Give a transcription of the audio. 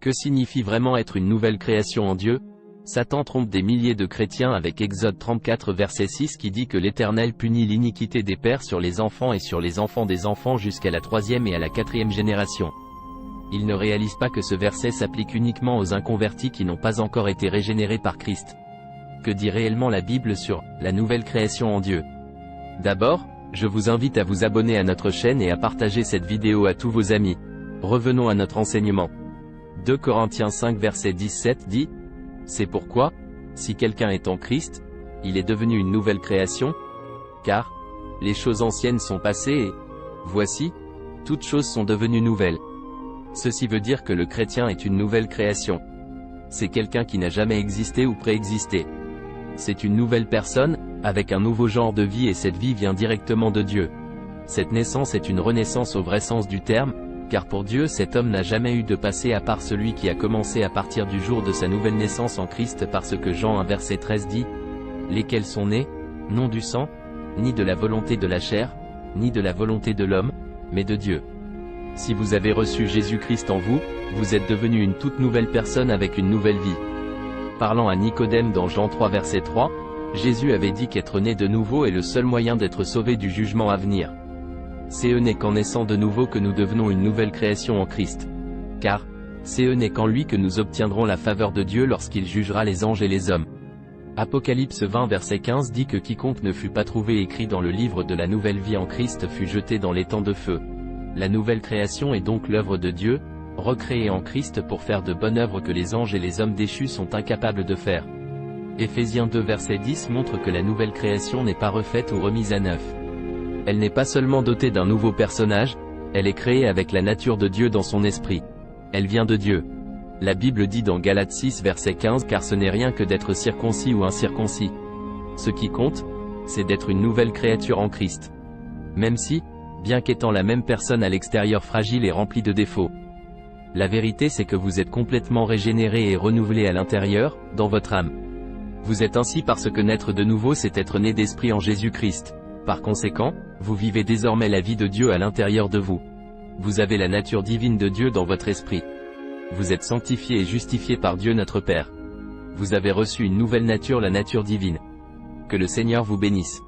Que signifie vraiment être une nouvelle création en Dieu? Satan trompe des milliers de chrétiens avec Exode 34 verset 6 qui dit que l'Éternel punit l'iniquité des pères sur les enfants et sur les enfants des enfants jusqu'à la 3e et à la 4e génération. Il ne réalise pas que ce verset s'applique uniquement aux inconvertis qui n'ont pas encore été régénérés par Christ. Que dit réellement la Bible sur la nouvelle création en Dieu? D'abord, je vous invite à vous abonner à notre chaîne et à partager cette vidéo à tous vos amis. Revenons à notre enseignement. 2 Corinthiens 5 verset 17 dit: c'est pourquoi, si quelqu'un est en Christ, il est devenu une nouvelle création, car les choses anciennes sont passées et, voici, toutes choses sont devenues nouvelles. Ceci veut dire que le chrétien est une nouvelle création. C'est quelqu'un qui n'a jamais existé ou préexisté. C'est une nouvelle personne, avec un nouveau genre de vie et cette vie vient directement de Dieu. Cette naissance est une renaissance au vrai sens du terme, car pour Dieu cet homme n'a jamais eu de passé à part celui qui a commencé à partir du jour de sa nouvelle naissance en Christ, parce que Jean 1 verset 13 dit: lesquels sont nés, non du sang, ni de la volonté de la chair, ni de la volonté de l'homme, mais de Dieu. Si vous avez reçu Jésus-Christ en vous, vous êtes devenu une toute nouvelle personne avec une nouvelle vie. Parlant à Nicodème dans Jean 3 verset 3, Jésus avait dit qu'être né de nouveau est le seul moyen d'être sauvé du jugement à venir. Ce n'est qu'en naissant de nouveau que nous devenons une nouvelle création en Christ. Car, ce n'est qu'en lui que nous obtiendrons la faveur de Dieu lorsqu'il jugera les anges et les hommes. Apocalypse 20 verset 15 dit que quiconque ne fut pas trouvé écrit dans le livre de la nouvelle vie en Christ fut jeté dans l'étang de feu. La nouvelle création est donc l'œuvre de Dieu, recréée en Christ pour faire de bonnes œuvres que les anges et les hommes déchus sont incapables de faire. Éphésiens 2 verset 10 montre que la nouvelle création n'est pas refaite ou remise à neuf. Elle n'est pas seulement dotée d'un nouveau personnage, elle est créée avec la nature de Dieu dans son esprit. Elle vient de Dieu. La Bible dit dans Galates 6 verset 15 car ce n'est rien que d'être circoncis ou incirconcis. Ce qui compte, c'est d'être une nouvelle créature en Christ. Même si, bien qu'étant la même personne à l'extérieur fragile et remplie de défauts. La vérité c'est que vous êtes complètement régénéré et renouvelé à l'intérieur, dans votre âme. Vous êtes ainsi parce que naître de nouveau c'est être né d'esprit en Jésus-Christ. Par conséquent, vous vivez désormais la vie de Dieu à l'intérieur de vous. Vous avez la nature divine de Dieu dans votre esprit. Vous êtes sanctifié et justifié par Dieu notre Père. Vous avez reçu une nouvelle nature, la nature divine. Que le Seigneur vous bénisse.